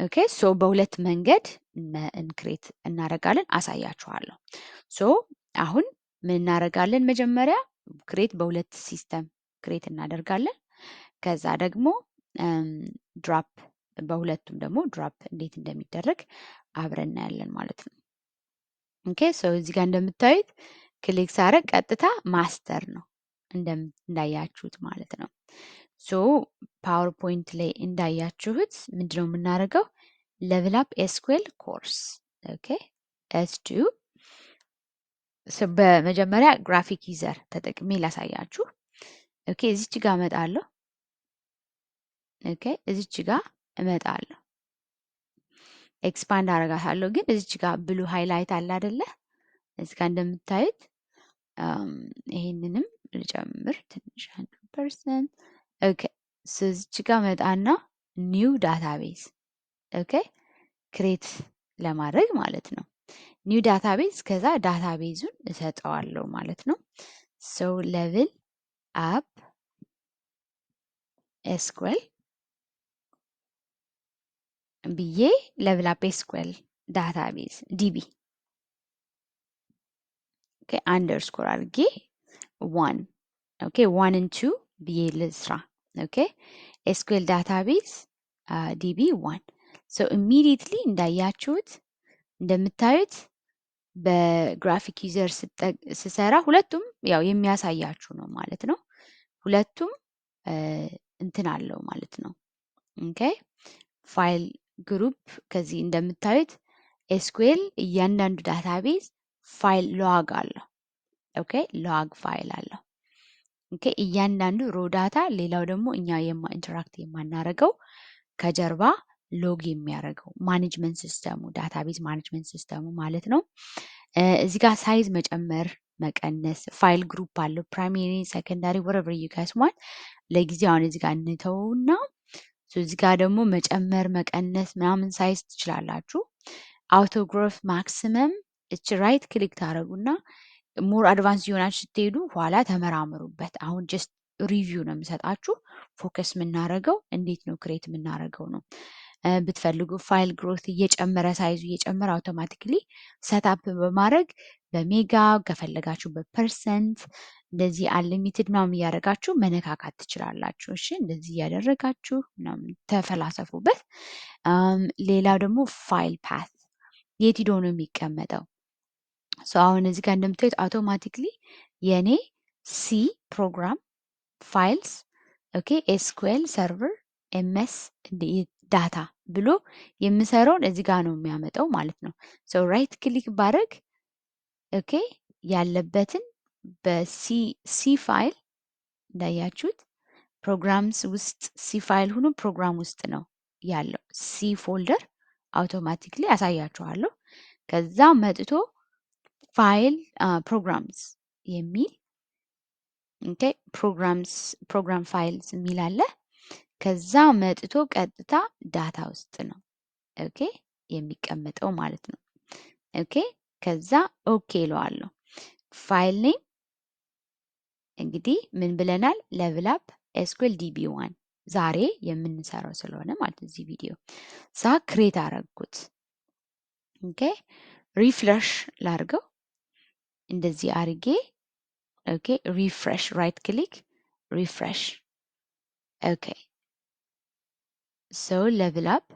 ኦኬ ሶ በሁለት መንገድ እንክሬት እናደርጋለን አሳያችኋለሁ። ሶ አሁን ምን እናደርጋለን? መጀመሪያ ክሬት በሁለት ሲስተም ክሬት እናደርጋለን። ከዛ ደግሞ ድራፕ በሁለቱም ደግሞ ድራፕ እንዴት እንደሚደረግ አብረን እናያለን ማለት ነው። ኦኬ ሶ እዚህ ጋር እንደምታዩት ክሊክ ሳረግ ቀጥታ ማስተር ነው እንዳያችሁት ማለት ነው። ሶ ፓወርፖይንት ላይ እንዳያችሁት ምንድነው የምናደርገው? ሌቭል አፕ ኤስኩኤል ኮርስ ኦኬ S2 በመጀመሪያ ግራፊክ ዩዘር ተጠቅሜ ላሳያችሁ። ኦኬ እዚች ጋር እመጣለሁ። ኦኬ እዚች ጋር እመጣለሁ። ኤክስፓንድ አደርጋታለሁ ግን እዚች ጋር ብሉ ሃይላይት አለ አይደለ? እዚህ ጋር እንደምታዩት ይሄንንም ልጨምር ትንሽ 100%። ኦኬ እዚች ጋር መጣና ኒው ዳታቤዝ ኦኬ ክሬት ለማድረግ ማለት ነው። ኒው ዳታቤዝ ከዛ ዳታቤዙን እሰጠዋለሁ ማለት ነው። ሶ ሌቭል አፕ ኤስኩኤል ብዬ ሌቭል አፕ ኤስኩኤል ዳታቤዝ ዲቢ ኦኬ አንደርስኮር አድርጌ ዋን ኦኬ ዋን and 2 ብዬ ልስራ። ኦኬ ኤስኩኤል ዳታቤዝ ዲቢ ዋን ሶ ኢሚዲየትሊ እንዳያችሁት እንደምታዩት በግራፊክ ዩዘር ስሰራ ሁለቱም ያው የሚያሳያችሁ ነው ማለት ነው። ሁለቱም እንትን አለው ማለት ነው። ኦኬ ፋይል ግሩፕ ከዚህ እንደምታዩት ኤስኩኤል እያንዳንዱ ዳታቤዝ ፋይል ሎግ አለው። ኦኬ ሎግ ፋይል አለው። ኦኬ እያንዳንዱ ሮ ዳታ ሌላው ደግሞ እኛ ኢንተራክት የማናረገው ከጀርባ ሎግ የሚያደርገው ማኔጅመንት ሲስተሙ ዳታቤዝ ማኔጅመንት ሲስተሙ ማለት ነው። እዚህ ጋር ሳይዝ መጨመር መቀነስ ፋይል ግሩፕ አለው ፕራይሜሪ ሰከንዳሪ ወረቨር ዩ ጋይስ ዋንት። ለጊዜው አሁን እዚህ ጋር እንተውና እዚህ ጋር ደግሞ መጨመር መቀነስ ምናምን ሳይዝ ትችላላችሁ። አውቶግሮፍ ማክሲመም እች ራይት ክሊክ ታደረጉና ሞር አድቫንስ እየሆናችሁ ስትሄዱ ኋላ ተመራመሩበት። አሁን ጀስት ሪቪው ነው የምሰጣችሁ። ፎከስ የምናደርገው እንዴት ነው ክሬት የምናደርገው ነው። ብትፈልጉ ፋይል ግሮት እየጨመረ ሳይዙ እየጨመረ አውቶማቲክሊ ሰታፕ በማድረግ በሜጋ ከፈለጋችሁ በፐርሰንት እንደዚህ አንሊሚትድ ምናምን እያደረጋችሁ መነካካት ትችላላችሁ። እሺ እንደዚህ እያደረጋችሁ ምናምን ተፈላሰፉበት። ሌላው ደግሞ ፋይል ፓት የት ሂዶ ነው የሚቀመጠው? አሁን እዚህ ጋር እንደምታዩት አውቶማቲክሊ የኔ ሲ ፕሮግራም ፋይልስ ኦኬ ኤስኩኤል ሰርቨር ኤምኤስ ዳታ ብሎ የምሰራውን እዚህ ጋር ነው የሚያመጣው ማለት ነው። ራይት ክሊክ ባረግ ኦኬ ያለበትን በሲ ፋይል እንዳያችሁት ፕሮግራምስ ውስጥ ሲ ፋይል ሆኖ ፕሮግራም ውስጥ ነው ያለው። ሲ ፎልደር አውቶማቲክሊ አሳያችኋለሁ። ከዛ መጥቶ ፋይል ፕሮግራምስ የሚል ኦኬ ፕሮግራም ፋይልስ የሚል አለ። ከዛ መጥቶ ቀጥታ ዳታ ውስጥ ነው ኦኬ የሚቀመጠው ማለት ነው። ኦኬ ከዛ ኦኬ እለዋለሁ። ፋይል ኔም እንግዲህ ምን ብለናል? ሌቭል አፕ ኤስኩኤል ዲቢ1 ዛሬ የምንሰራው ስለሆነ ማለት እዚህ ቪዲዮ ክሬት አረግኩት። ኦኬ ሪፍሬሽ ላርገው እንደዚህ አርጌ ኦኬ ሪፍሬሽ ራይት ክሊክ ሪፍሬሽ ኦኬ ሶ ሌቭል አፕ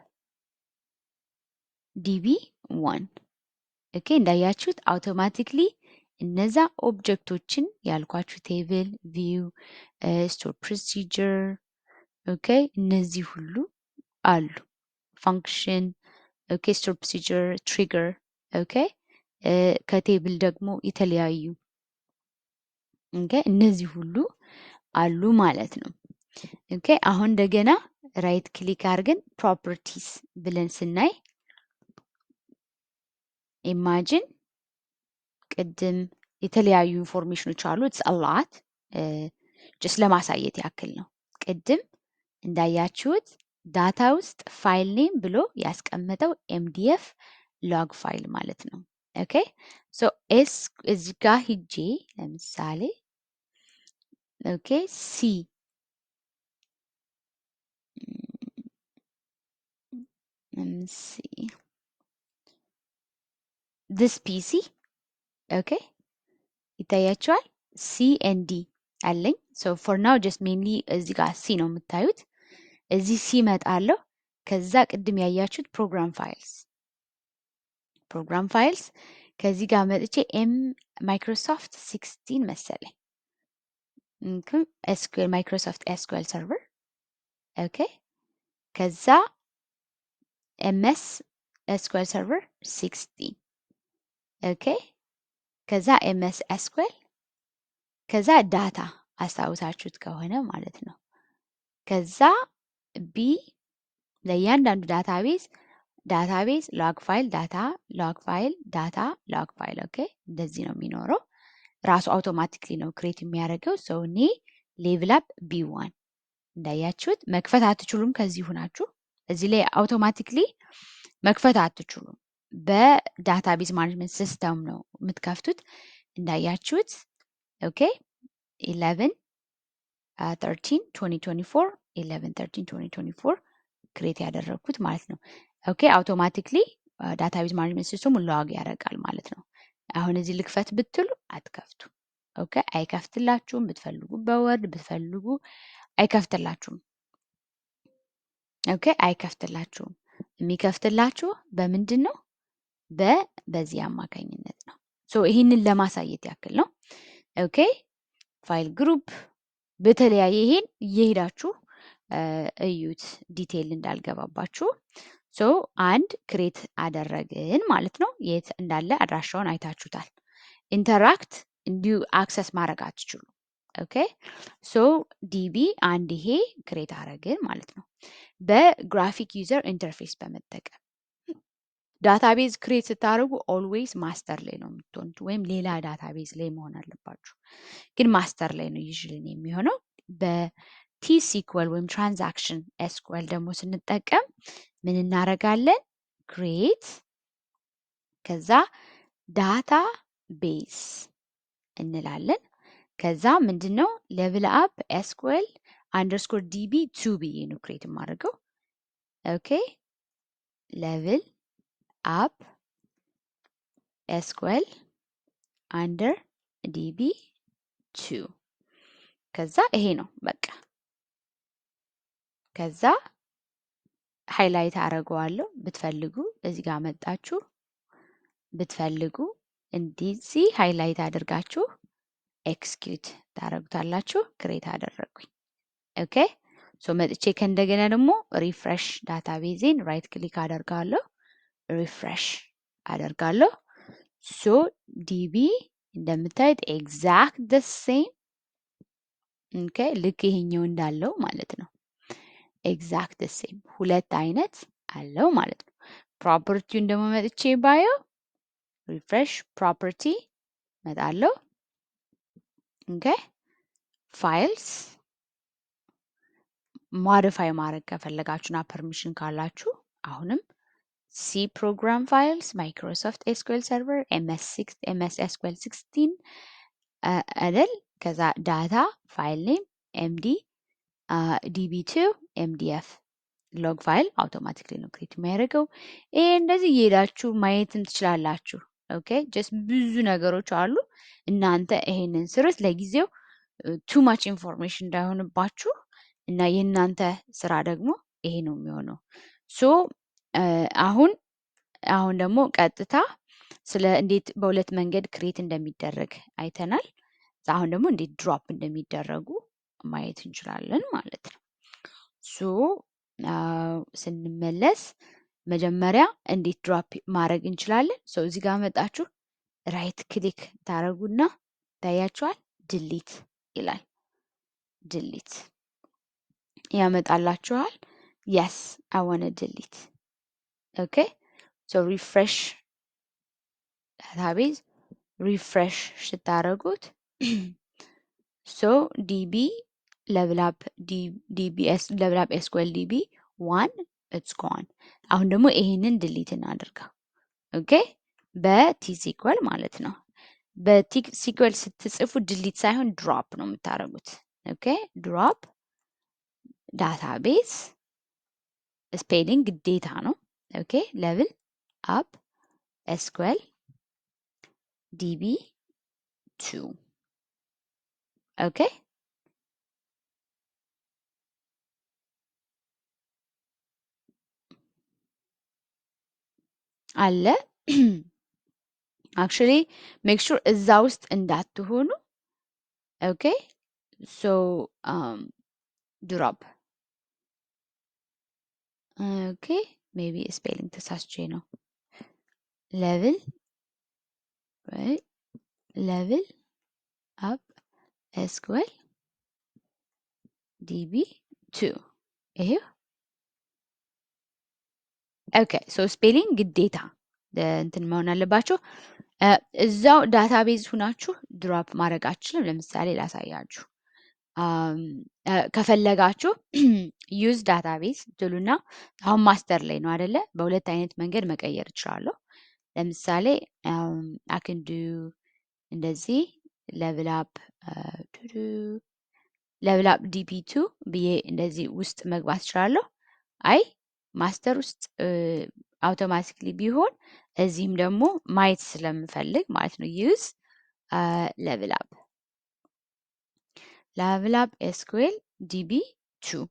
ዲቢ1 ኦኬ እንዳያችሁት አውቶማቲክሊ እነዛ ኦብጀክቶችን ያልኳችሁ ቴብል ቪው ስቶር ፕሮሲጀር ኦኬ እነዚህ ሁሉ አሉ ፋንክሽን ኦኬ ስቶር ፕሮሲጀር ትሪገር ኦኬ ከቴብል ደግሞ የተለያዩ ኦኬ እነዚህ ሁሉ አሉ ማለት ነው። ኦኬ አሁን እንደገና ራይት ክሊክ አድርገን ፕሮፐርቲስ ብለን ስናይ ኢማጂን ቅድም የተለያዩ ኢንፎርሜሽኖች አሉ ኢትስ አላት ጀስት ለማሳየት ያክል ነው። ቅድም እንዳያችሁት ዳታ ውስጥ ፋይል ኔም ብሎ ያስቀመጠው ኤምዲኤፍ ሎግ ፋይል ማለት ነው። ኦኬ ሶ ኤስ እዚህ ጋር ሂጄ ለምሳሌ ኦኬ ሲ this PC ኦኬ ይታያችኋል ሲ ኤንድ ዲ አለኝ። ሶ ፎር ናው ጀስት ሜንሊ እዚህ ጋር ሲ ነው የምታዩት። እዚህ ሲ እመጣለሁ። ከዛ ቅድም ያያችሁት ፕሮግራም ፋይልስ ከዚህ ጋር መጥቼ ኤም ማይክሮሶፍት 16 መሰለኝ ኤስኩኤል ማይክሮሶፍት ኤስኩኤል ሰርቨር ኦኬ ከዛ ኤምኤስ ኤስኩኤል ሰርቨር 16 ኦኬ ከዛ ኤምኤስ ኤስኩኤል ከዛ ዳታ አስታውሳችሁት ከሆነ ማለት ነው። ከዛ ቢ ለእያንዳንዱ ዳታቤዝ ሎግ ፋይል ዳታ ሎግ ፋይል ዳታ ሎግ ፋይል ኦኬ እንደዚህ ነው የሚኖረው። ራሱ አውቶማቲክሊ ነው ክሬት የሚያደርገው። ሰው እኔ ሌቭል አፕ ቢ1 እንዳያችሁት መክፈት አትችሉም። ከዚህ ሁናችሁ እዚህ ላይ አውቶማቲክሊ መክፈት አትችሉም። በዳታቤዝ ማኔጅመንት ሲስተም ነው የምትከፍቱት። እንዳያችሁት ኦኬ 11 13 2024 11 13 2024 ክሬት ያደረግኩት ማለት ነው። ኦኬ አውቶማቲክሊ ዳታቤዝ ማኔጅመንት ሲስተሙ ሎግ ያደርጋል ማለት ነው። አሁን እዚህ ልክፈት ብትሉ አትከፍቱ። ኦኬ አይከፍትላችሁም። ብትፈልጉ በወርድ ብትፈልጉ አይከፍትላችሁም። ኦኬ አይከፍትላችሁም። የሚከፍትላችሁ በምንድን ነው? በዚህ አማካኝነት ነው። ሶ ይህንን ለማሳየት ያክል ነው። ኦኬ ፋይል ግሩፕ በተለያየ ይሄን እየሄዳችሁ እዩት፣ ዲቴይል እንዳልገባባችሁ። ሶ አንድ ክሬት አደረግን ማለት ነው። የት እንዳለ አድራሻውን አይታችሁታል። ኢንተራክት እንዲሁ አክሰስ ማድረግ አትችሉ። ኦኬ ሶ ዲቢ አንድ ይሄ ክሬት አደረግን ማለት ነው። በግራፊክ ዩዘር ኢንተርፌስ በመጠቀም ዳታቤዝ ክሬት ስታደርጉ ኦልዌይስ ማስተር ላይ ነው የምትሆኑት፣ ወይም ሌላ ዳታቤዝ ላይ መሆን አለባችሁ። ግን ማስተር ላይ ነው ዩዥሊ የሚሆነው። በቲ ሲኩዌል ወይም ትራንዛክሽን ኤስኩዌል ደግሞ ስንጠቀም ምን እናደርጋለን? ክሬት ከዛ ዳታ ቤዝ እንላለን። ከዛ ምንድን ነው ሌቭል አፕ ኤስኩዌል አንደርስኮር ዲቢ ቱ ብዬ ነው ክሬት የማደርገው። ኦኬ ሌቭል አፕ ኤስኩኤል አንደር ዲቢ ቱ ከዛ ይሄ ነው በቃ። ከዛ ሃይላይት አደርገዋለሁ። ብትፈልጉ እዚህ ጋር መጣችሁ ብትፈልጉ እንደዚህ ሃይላይት አድርጋችሁ ኤክስኪዩት ታደርጉታላችሁ። ክሬት አደረግኩኝ። ኦኬ ሶ መጥቼ ከእንደገና ደግሞ ሪፍሬሽ ዳታቤዜን ራይት ክሊክ አደርጋለሁ፣ ሪፍሬሽ አደርጋለሁ። ሶ ዲቢ እንደምታዩት ኤግዛክት ደ ሴም ኦኬ ልክ ይሄኛው እንዳለው ማለት ነው። ኤግዛክት ደ ሴም ሁለት አይነት አለው ማለት ነው። ፕሮፐርቲውን ደግሞ መጥቼ ባየው ሪፍሬሽ ፕሮፐርቲ መጣለሁ። ኦኬ ፋይልስ ሞዲፋይ ማድረግ ከፈለጋችሁና ፐርሚሽን ካላችሁ አሁንም ሲ ፕሮግራም ፋይልስ ማይክሮሶፍት ኤስኩኤል ሰርቨር ኤምኤስ ኤስኩኤል 16 አይደል ከዛ ዳታ ፋይል ኔም ኤምዲ ዲቢ2 ኤምዲኤፍ ሎግ ፋይል አውቶማቲክሊ ነው ክሬት የሚያደርገው። ይሄ እንደዚህ እየሄዳችሁ ማየትም ትችላላችሁ። ኦኬ ጀስት ብዙ ነገሮች አሉ። እናንተ ይሄንን ስሩት። ለጊዜው ቱ ማች ኢንፎርሜሽን እንዳይሆንባችሁ እና የእናንተ ስራ ደግሞ ይሄ ነው የሚሆነው። ሶ አሁን ደግሞ ቀጥታ ስለ እንዴት በሁለት መንገድ ክሬት እንደሚደረግ አይተናል። አሁን ደግሞ እንዴት ድሮፕ እንደሚደረጉ ማየት እንችላለን ማለት ነው። ሶ ስንመለስ መጀመሪያ እንዴት ድሮፕ ማድረግ እንችላለን? ሶ እዚህ ጋር መጣችሁ ራይት ክሊክ ታደርጉና ታያችኋል፣ ድሊት ይላል። ድሊት ያመጣላችኋል። የስ አይ ዋና ድሊት። ኦኬ ሶ ሪፍሬሽ ዳታቤዝ ሪፍሬሽ ስታደርጉት ሶ ዲቢ ለብላፕ ዲቢኤስ ለብላፕ ኤስኩኤል ዲቢ ዋን ኢትስ ጎን። አሁን ደግሞ ይሄንን ድሊት እናድርገው። ኦኬ በቲ ሲኩዌል ማለት ነው። በቲ ሲኩዌል ስትጽፉ ድሊት ሳይሆን ድሮፕ ነው የምታደርጉት። ኦኬ ድሮፕ ዳታቤዝ ስፔሊንግ ግዴታ ነው። ኦኬ ሌቭል አፕ ኤስኩኤል ዲቢ 2 ኦኬ አለ። አክቹሊ ሜክ ሹር እዛ ውስጥ እንዳትሆኑ። ኦኬ ሶ ድሮፕ ኦኬ ሜቢ ስፔሊንግ ተሳስቼ ነው። ሌቭል ሌቭል አፕ ኤስኩኤል ዲቢ 2 ይሄው። ኦኬ ሶ ስፔሊንግ ግዴታ እንትን መሆን አለባችሁ። እዛው ዳታቤዝ ሁናችሁ ድሮፕ ማድረግ አችልም። ለምሳሌ ላሳያችሁ። ከፈለጋችሁ ዩዝ ዳታቤዝ ትሉና አሁን ማስተር ላይ ነው አደለ? በሁለት አይነት መንገድ መቀየር እችላለሁ። ለምሳሌ አክንዱ እንደዚህ ሌቭል አፕ ዲፒ2 ብዬ እንደዚህ ውስጥ መግባት እችላለሁ። አይ ማስተር ውስጥ አውቶማቲክሊ ቢሆን እዚህም ደግሞ ማየት ስለምፈልግ ማለት ነው ዩዝ ሌቭል አፕ ኤስኩኤል ዲቢ 2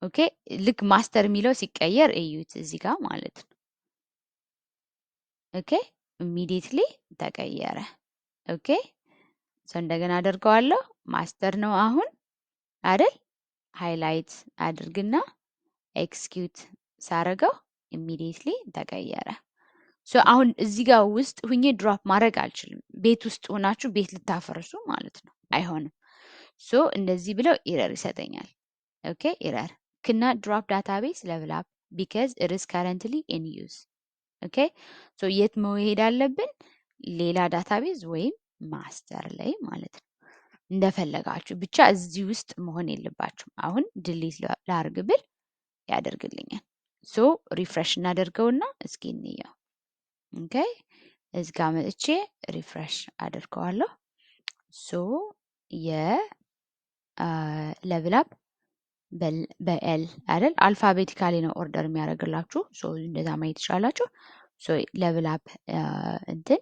ኦኬ። ልክ ማስተር የሚለው ሲቀየር እዩት እዚህ ጋር ማለት ነው። ኦኬ ኢሚዲየትሊ ተቀየረ። ኦኬ ሰው እንደገና አደርገዋለሁ። ማስተር ነው አሁን አይደል? ሃይላይት አድርግና ኤክስኪዩት ሳረገው ኢሚዲየትሊ ተቀየረ። ሶ አሁን እዚህ ጋር ውስጥ ሁኜ ድሮፕ ማድረግ አልችልም። ቤት ውስጥ ሆናችሁ ቤት ልታፈርሱ ማለት ነው፣ አይሆንም። ሶ እንደዚህ ብለው ኢረር ይሰጠኛል። ኦኬ ኢረር ክና ድሮፕ ዳታቤዝ ሌቭል አፕ ቢካዝ ኢት ኢዝ ከረንትሊ ኢን ዩዝ። ኦኬ ሶ የት መሄድ አለብን? ሌላ ዳታቤዝ ወይም ማስተር ላይ ማለት ነው። እንደፈለጋችሁ ብቻ እዚህ ውስጥ መሆን የለባችሁም። አሁን ድሊት ላርግ ብል ያደርግልኛል። ሶ ሪፍሬሽ እናደርገውና እስኪ እንየው። ኦኬ እዚህ ጋር መጥቼ ሪፍሬሽ አድርገዋለሁ። ሶ የሌቭል አፕ በኤል አይደል? አልፋቤቲካሊ ነው ኦርደር የሚያደርግላችሁ። ሶ እንደዛ ማየት ትችላላችሁ። ሶ ሌቭል አፕ እንትን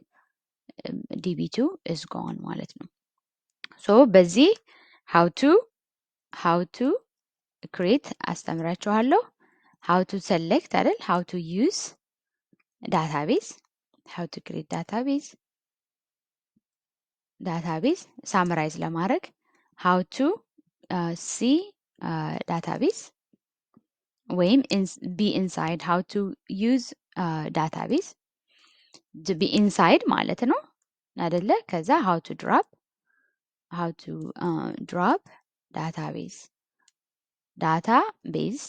ዲቢ2 ኢዝ ጎን ማለት ነው። ሶ በዚህ ሃው ቱ ክሬት አስተምራችኋለሁ። ሃው ቱ ሰሌክት አይደል? ሃው ቱ ዩዝ ዳታቤዝ ሃው ቱ ክሬት ዳታቤዝ ሳምራይዝ ለማድረግ ሃው ቱ ሲ ዳታቤዝ ወይም ቢ ኢንሳይድ ሃው ቱ ዩዝ ዳታቤዝ ቢ ኢንሳይድ ማለት ነው አይደለ? ከዛ ሃው ቱ ድሮፕ ዳታቤዝ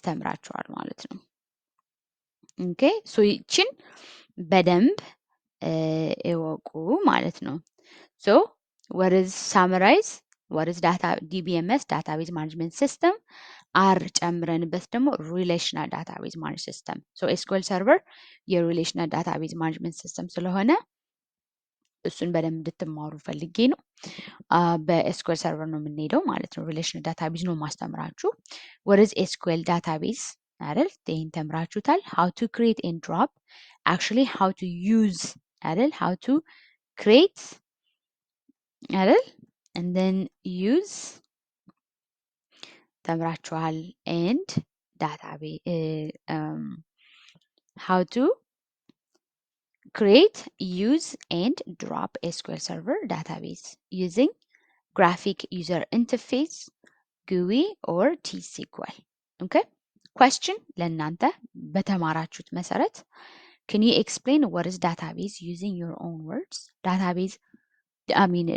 ተምራችኋል ማለት ነው። ኦኬ ሶ ይችን በደንብ እወቁ ማለት ነው። ሶ ወርዝ ሳምራይዝ ወርዝ ዳታ ዲቢኤምኤስ ዳታቤዝ ማኔጅመንት ሲስተም አር ጨምረንበት ደግሞ ሪሌሽናል ዳታቤዝ ማኔጅመንት ሲስተም። ሶ ኤስኩኤል ሰርቨር የሪሌሽናል ዳታቤዝ ማኔጅመንት ሲስተም ስለሆነ እሱን በደንብ እንድትማሩ ፈልጌ ነው። በኤስኩኤል ሰርቨር ነው የምንሄደው ማለት ነው። ሪሌሽናል ዳታቤዝ ነው ማስተምራችሁ። ወደዚ ኤስኩኤል ዳታቤዝ አይደል? ይህን ተምራችሁታል። ሃው ቱ ክሬት ኤንድ ድሮፕ አክቹዋሊ ሃው ቱ ዩዝ አይደል? ሃው ቱ ክሬት አይደል? and then use ተምራችኋል። ኤንድ ዳታቤዝ how to create, use and drop SQL Server database using graphic user interface, GUI or T-SQL. Okay? Question ለእናንተ በተማራችሁት መሰረት can you explain what is database using your own words? Database, I mean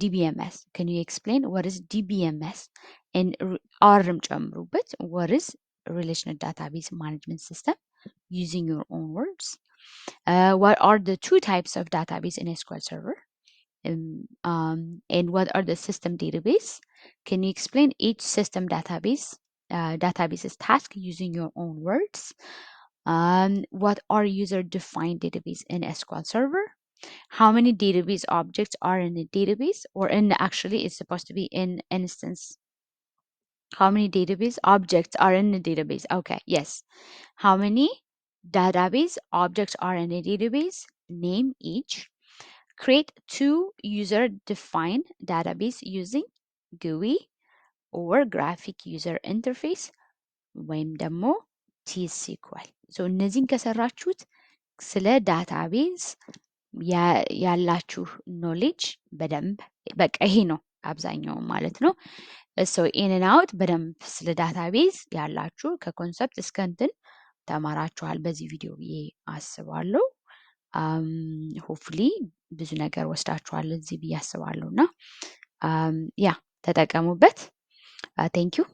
DBMS. Can you explain what is DBMS? And አርም ጨምሩበት. What is relational database management system using your own words? What are the two types of database in SQL Server? And what are the system database? Can you explain each system database's task using your own words? What are user-defined database in SQL Server? How many database objects are in a database, or in actually it's supposed to be in instance? How many database objects are in a database? Okay, yes. How many database objects are in a database? Name each. Create two user-defined database using GUI or graphic user interface ወይም ደግሞ T-SQL. So እነዚህን ከሰራችሁት ስለ ዳታቤዝ ያላችሁ ኖሌጅ በደንብ በቃ ይሄ ነው አብዛኛው ማለት ነው። ሰው ኢን ኤንድ አውት በደንብ ስለ ዳታቤዝ ያላችሁ ከኮንሰፕት እስከ እንትን ተማራችኋል በዚህ ቪዲዮ ብዬ አስባለሁ። ሆፕፉሊ ብዙ ነገር ወስዳችኋል እዚህ ብዬ አስባለሁ እና ያ ተጠቀሙበት። ቴንክ ዩ